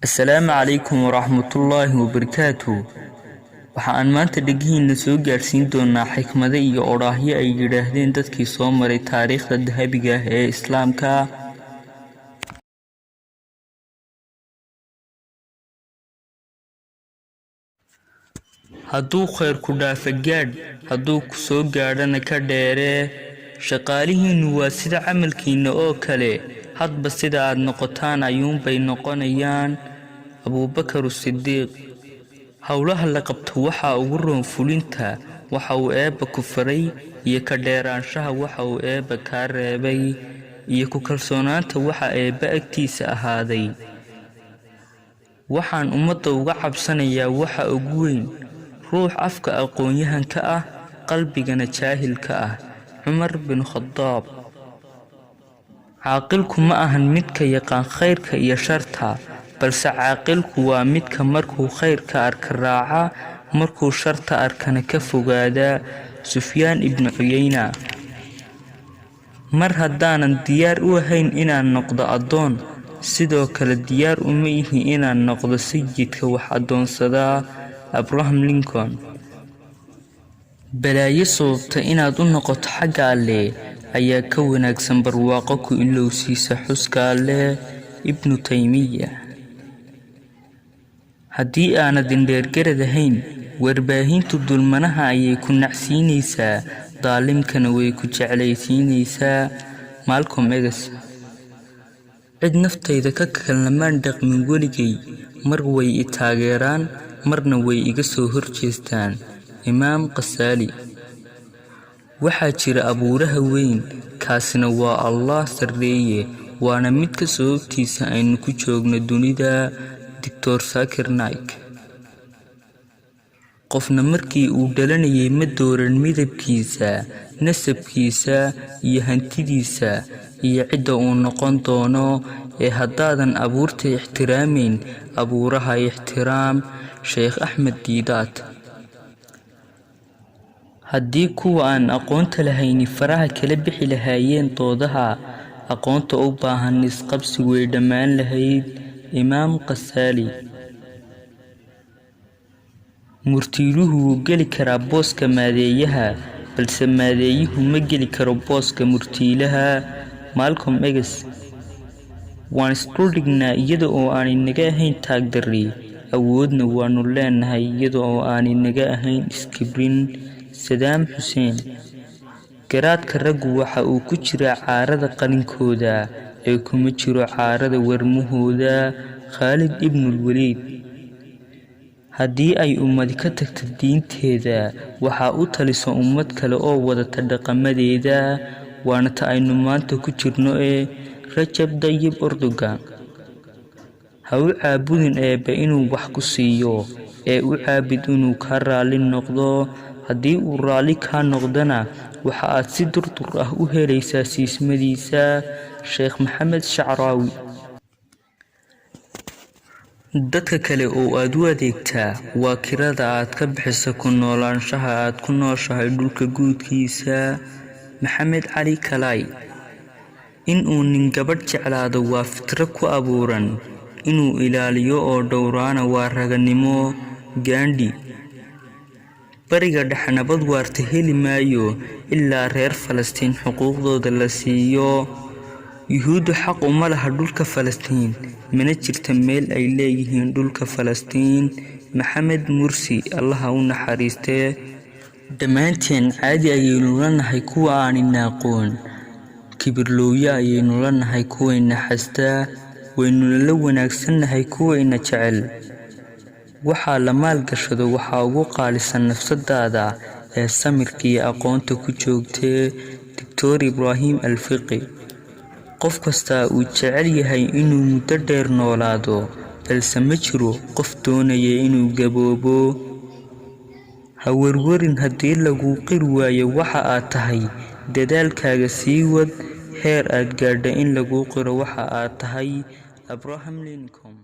السلام عليكم ورحمة الله وبركاته. waxaan maanta dhigihiina soo gaarsiin doonaa xikmado iyo oraahyo ay yiraahdeen dadkii soo maray taariikhda dahabiga ah ee islaamka. hadduu khayr ku dhaafa gaadh, hadduu ku soo gaadhana ka dheere. shaqaalihiinnu waa sida camalkiinna oo kale, hadba sida aad noqotaan ayuunbay noqonayaan. Abuubakar Sidiiq. howlaha la qabto waxaa ugu roon fulinta waxa uu eebba ku faray, iyo ka dheeraanshaha waxa uu eebba kaa reebay, iyo ku kalsoonaanta waxa eebba agtiisa ahaaday. waxaan ummadda uga cabsanayaa waxa ugu weyn, ruux afka aqoon-yahanka ah qalbigana jaahilka ah. Cumar bin Khadaab. caaqilku ma ahan midka yaqaan khayrka iyo sharta, balse caaqilku waa midka markuu khayrka arka raaca, markuu sharta arkana ka fogaada. Sufyaan ibnu Cuyayna. mar haddaanan diyaar u ahayn inaan noqdo addoon, sidoo kale diyaar uma ihi inaan noqdo sayidka wax addoonsadaa. Abraham Lincoln. balaayo sababta inaad u noqoto xagga Alle ayaa ka wanaagsan barwaaqo ku ilowsiisa xuska Alle. Ibnu Taymiya. haddii aanad indheergarad ahayn, warbaahintu dulmanaha ayay ku nacsiinaysaa, daalimkana way ku jeclaysiinaysaa. Malcolm X. cid naftayda ka kalnamaan dhaqmin weligay, mar way i taageeraan, marna way iga soo horjeestaan. Imaam Qasaali. waxaa jira abuuraha weyn, kaasina waa Allah sarreeye, waana midka sababtiisa aynu ku joogno dunida. Dr. Zakir Naik. qofna markii uu dhalanayay ma dooran midabkiisa, nasabkiisa iyo hantidiisa iyo cidda uu noqon doono, ee haddaadan abuurta ixtiraamayn, abuuraha ixtiraam. Sheekh Axmed Diidaat. haddii kuwa aan aqoonta lahayni faraha kala bixi lahaayeen doodaha, aqoonta u baahan isqabsi way dhammaan lahayd. Imaam Qasaali. murtiiluhu wuu geli karaa booska maadeeyaha, balse maadeeyuhu ma geli karo booska murtiilaha. Malcolm X. waan isdhuldhignaa iyada oo aan inaga ahayn taagdarri, awoodna waanu leenahay iyada oo aan inaga ahayn iskibrin. Sadaam Xuseen. garaadka raggu waxa uu ku jiraa caarada qalinkooda, ee kuma jiro caarada warmahooda. Khaalid ibnul Waliid. haddii ay ummadi ka tagto diinteeda, waxaa u talisa ummad kale oo wadata dhaqamadeeda, waana ta aynu maanta ku jirno ee Rajab Tayyip Erdogan. ha u caabudin eebbe inuu wax ku siiyo, ee u caabud inuu kaa raalli noqdo. haddii uu raalli kaa noqdana, waxa aad si durdur ah u helaysaa siismadiisa. Sheekh Maxamed Shacraawi. dadka kale oo aad u adeegtaa waa kirada aad ka bixisa ku noolaanshaha aad ku nooshahay dhulka guudkiisa. Maxamed Cali Kalay. in uu nin gabadh jeclaado waa fitro ku abuuran, inuu ilaaliyo oo dhowraana waa raganimo. Gaandhi. bariga dhexe nabad waarta heli maayo ilaa reer Falastiin xuquuqdooda la siiyo. yuhuuddu xaq uma laha dhulka Falastiin, mana jirta meel ay leeyihiin dhulka Falastiin. Maxamed Mursi. allaha u naxariistee. dhammaanteen caadi ayaynu la nahay kuwa aanina aqoon, kibirlooye ayaynu la nahay kuwayna xastaa, waynuna la wanaagsannahay kuwayna jecel. waxaa la maalgashado waxaa ugu qaalisan nafsadaada, ee samirka iyo aqoonta ku joogtee. Dr. Ibraahim Alfiqi. qof kastaa uu jecel yahay inuu muddo dheer noolaado, balse ma jiro qof doonaya inuu gaboobo. ha werwerin haddii laguu qiri waayo waxa aad tahay, dadaalkaaga sii wad, heer aad gaadha in laguu qiro waxa aad tahay. Abraham Lincoln.